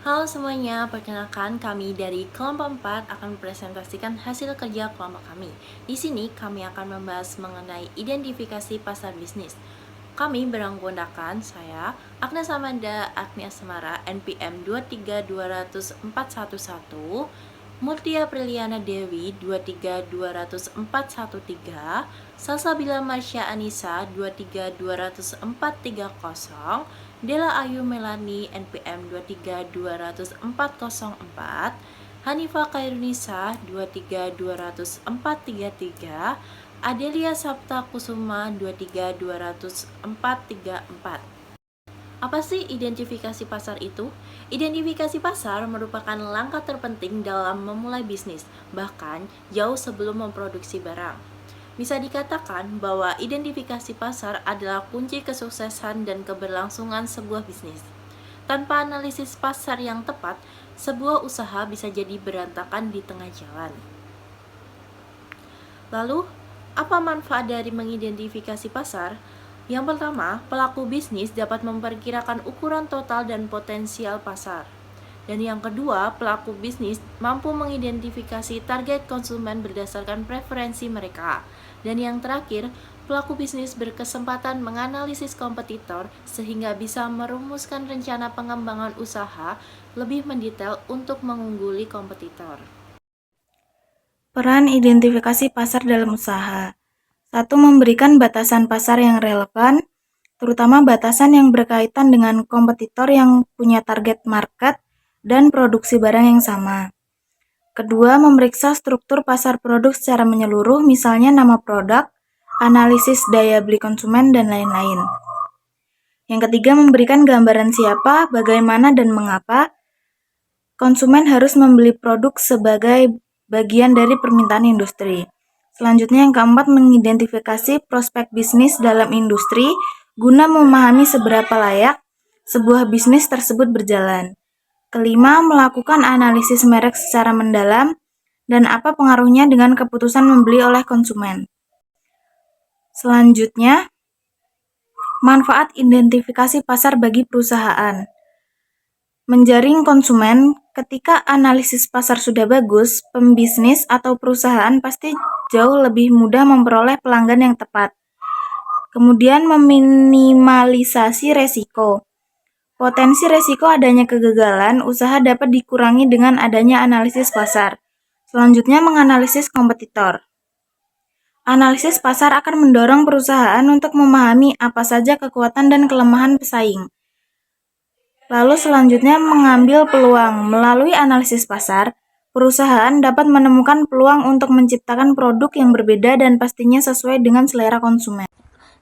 Halo semuanya, perkenalkan kami dari kelompok 4 akan mempresentasikan hasil kerja kelompok kami. Di sini kami akan membahas mengenai identifikasi pasar bisnis. Kami beranggotakan saya, Agnes Amanda Agni Asmara, NPM 2320411, Murtia Priliana Dewi 2320413, Salsabila Marsya Anissa 2320430, Dela Ayu Melani NPM 2320404, Hanifa Kairunisa 2320433, Adelia Sapta Kusuma 2320434. Apa sih identifikasi pasar itu? Identifikasi pasar merupakan langkah terpenting dalam memulai bisnis, bahkan jauh sebelum memproduksi barang. Bisa dikatakan bahwa identifikasi pasar adalah kunci kesuksesan dan keberlangsungan sebuah bisnis. Tanpa analisis pasar yang tepat, sebuah usaha bisa jadi berantakan di tengah jalan. Lalu, apa manfaat dari mengidentifikasi pasar? Yang pertama, pelaku bisnis dapat memperkirakan ukuran total dan potensial pasar. Dan yang kedua, pelaku bisnis mampu mengidentifikasi target konsumen berdasarkan preferensi mereka. Dan yang terakhir, pelaku bisnis berkesempatan menganalisis kompetitor sehingga bisa merumuskan rencana pengembangan usaha lebih mendetail untuk mengungguli kompetitor. Peran identifikasi pasar dalam usaha. 1. Memberikan batasan pasar yang relevan, terutama batasan yang berkaitan dengan kompetitor yang punya target market dan produksi barang yang sama. Kedua, memeriksa struktur pasar produk secara menyeluruh, misalnya nama produk, analisis daya beli konsumen, dan lain-lain. Yang ketiga, memberikan gambaran siapa, bagaimana, dan mengapa konsumen harus membeli produk sebagai bagian dari permintaan industri. Selanjutnya yang keempat, mengidentifikasi prospek bisnis dalam industri guna memahami seberapa layak sebuah bisnis tersebut berjalan. Kelima, melakukan analisis merek secara mendalam dan apa pengaruhnya dengan keputusan membeli oleh konsumen. Selanjutnya, manfaat identifikasi pasar bagi perusahaan. Menjaring konsumen. Ketika analisis pasar sudah bagus, pembisnis atau perusahaan pasti jauh lebih mudah memperoleh pelanggan yang tepat. Kemudian meminimalisasi resiko. Potensi resiko adanya kegagalan usaha dapat dikurangi dengan adanya analisis pasar. Selanjutnya, menganalisis kompetitor. Analisis pasar akan mendorong perusahaan untuk memahami apa saja kekuatan dan kelemahan pesaing. Lalu selanjutnya mengambil peluang. Melalui analisis pasar, perusahaan dapat menemukan peluang untuk menciptakan produk yang berbeda dan pastinya sesuai dengan selera konsumen.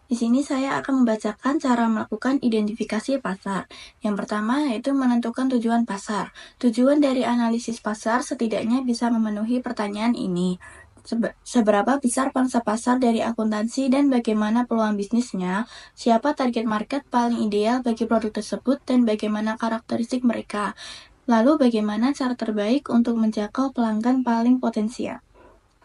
Di sini saya akan membacakan cara melakukan identifikasi pasar. Yang pertama yaitu menentukan tujuan pasar. Tujuan dari analisis pasar setidaknya bisa memenuhi pertanyaan ini. Seberapa besar pangsa pasar dari akuntansi dan bagaimana peluang bisnisnya, siapa target market paling ideal bagi produk tersebut dan bagaimana karakteristik mereka. Lalu bagaimana cara terbaik untuk menjangkau pelanggan paling potensial.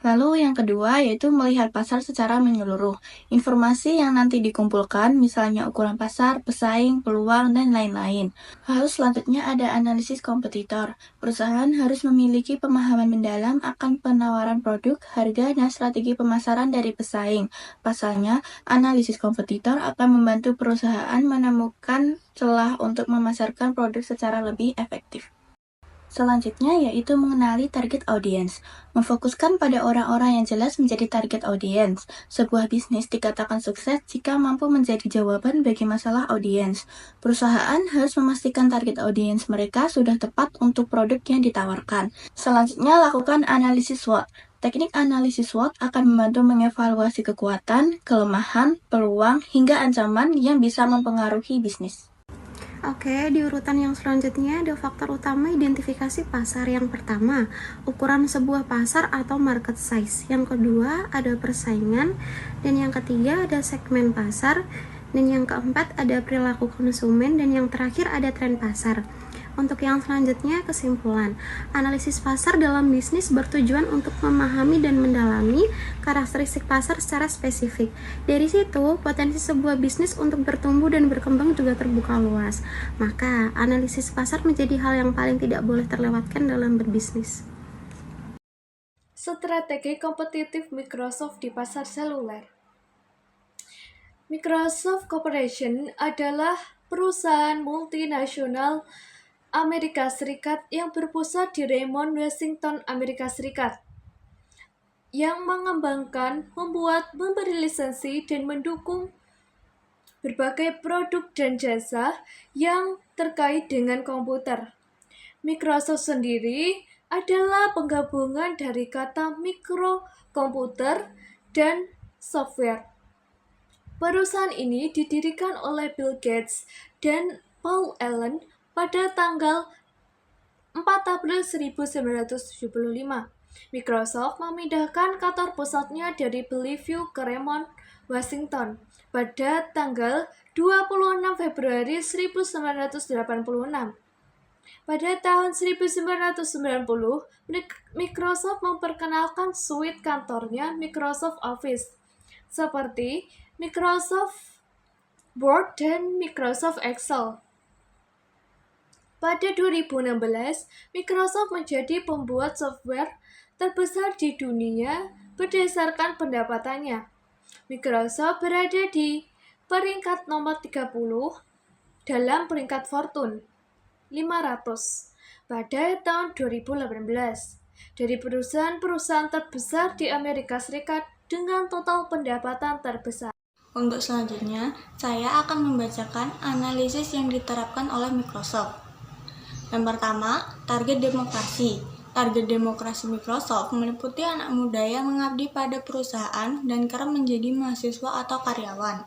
Lalu yang kedua yaitu melihat pasar secara menyeluruh. Informasi yang nanti dikumpulkan misalnya ukuran pasar, pesaing, peluang, dan lain-lain. Lalu selanjutnya ada analisis kompetitor. Perusahaan harus memiliki pemahaman mendalam akan penawaran produk, harga, dan strategi pemasaran dari pesaing. Pasalnya, analisis kompetitor akan membantu perusahaan menemukan celah untuk memasarkan produk secara lebih efektif. Selanjutnya yaitu mengenali target audience. Memfokuskan pada orang-orang yang jelas menjadi target audience. Sebuah bisnis dikatakan sukses jika mampu menjadi jawaban bagi masalah audience. Perusahaan harus memastikan target audience mereka sudah tepat untuk produk yang ditawarkan. Selanjutnya lakukan analisis SWOT. Teknik analisis SWOT akan membantu mengevaluasi kekuatan, kelemahan, peluang, hingga ancaman yang bisa mempengaruhi bisnis. Oke, di urutan yang selanjutnya ada faktor utama identifikasi pasar. Yang pertama, ukuran sebuah pasar atau market size. Yang kedua, ada persaingan. Dan yang ketiga, ada segmen pasar. Dan yang keempat, ada perilaku konsumen. Dan yang terakhir, ada tren pasar. Untuk yang selanjutnya, kesimpulan. Analisis pasar dalam bisnis bertujuan untuk memahami dan mendalami karakteristik pasar secara spesifik. Dari situ, potensi sebuah bisnis untuk bertumbuh dan berkembang juga terbuka luas. Maka, analisis pasar menjadi hal yang paling tidak boleh terlewatkan dalam berbisnis. Strategi kompetitif Microsoft di pasar seluler. Microsoft Corporation adalah perusahaan multinasional Amerika Serikat yang berpusat di Raymond, Washington, Amerika Serikat, yang mengembangkan, membuat, memberi lisensi, dan mendukung berbagai produk dan jasa yang terkait dengan komputer. Microsoft sendiri adalah penggabungan dari kata mikro, komputer, dan software. Perusahaan ini didirikan oleh Bill Gates dan Paul Allen pada tanggal 4 April 1975. Microsoft memindahkan kantor pusatnya dari Bellevue ke Raymond, Washington pada tanggal 26 Februari 1986. Pada tahun 1990, Microsoft memperkenalkan suite kantornya Microsoft Office, seperti Microsoft Word dan Microsoft Excel. Pada 2016, Microsoft menjadi pembuat software terbesar di dunia berdasarkan pendapatannya. Microsoft berada di peringkat nomor 30 dalam peringkat Fortune 500 pada tahun 2018 dari perusahaan-perusahaan terbesar di Amerika Serikat dengan total pendapatan terbesar. Untuk selanjutnya, saya akan membacakan analisis yang diterapkan oleh Microsoft. Yang pertama, target demokrasi. Target demokrasi Microsoft meliputi anak muda yang mengabdi pada perusahaan dan kerap menjadi mahasiswa atau karyawan.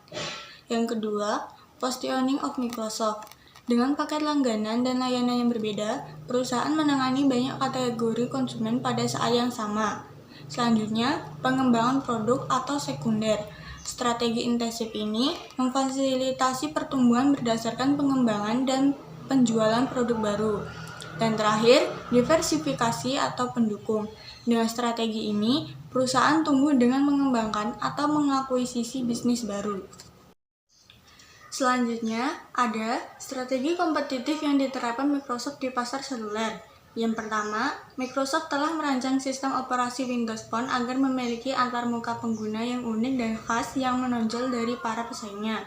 Yang kedua, positioning of Microsoft. Dengan paket langganan dan layanan yang berbeda, perusahaan menangani banyak kategori konsumen pada saat yang sama. Selanjutnya, pengembangan produk atau sekunder. Strategi intensif ini memfasilitasi pertumbuhan berdasarkan pengembangan dan penjualan produk baru. Dan terakhir, diversifikasi atau pendukung. Dengan strategi ini, perusahaan tumbuh dengan mengembangkan atau mengakuisisi bisnis baru. Selanjutnya, ada strategi kompetitif yang diterapkan Microsoft di pasar seluler. Yang pertama, Microsoft telah merancang sistem operasi Windows Phone agar memiliki antarmuka pengguna yang unik dan khas yang menonjol dari para pesaingnya.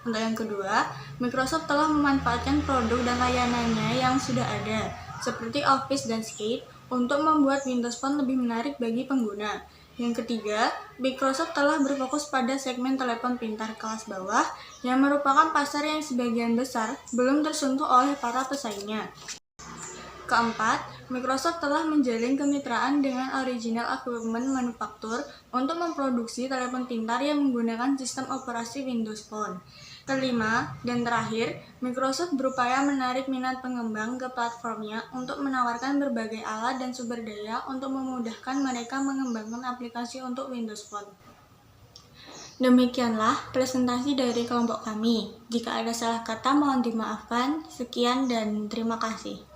Untuk yang kedua, Microsoft telah memanfaatkan produk dan layanannya yang sudah ada, seperti Office dan Skate, untuk membuat Windows Phone lebih menarik bagi pengguna. Yang ketiga, Microsoft telah berfokus pada segmen telepon pintar kelas bawah yang merupakan pasar yang sebagian besar belum tersentuh oleh para pesaingnya. Keempat, Microsoft telah menjalin kemitraan dengan Original Equipment Manufacturer untuk memproduksi telepon pintar yang menggunakan sistem operasi Windows Phone. Kelima, dan terakhir, Microsoft berupaya menarik minat pengembang ke platformnya untuk menawarkan berbagai alat dan sumber daya untuk memudahkan mereka mengembangkan aplikasi untuk Windows Phone. Demikianlah presentasi dari kelompok kami. Jika ada salah kata mohon dimaafkan. Sekian dan terima kasih.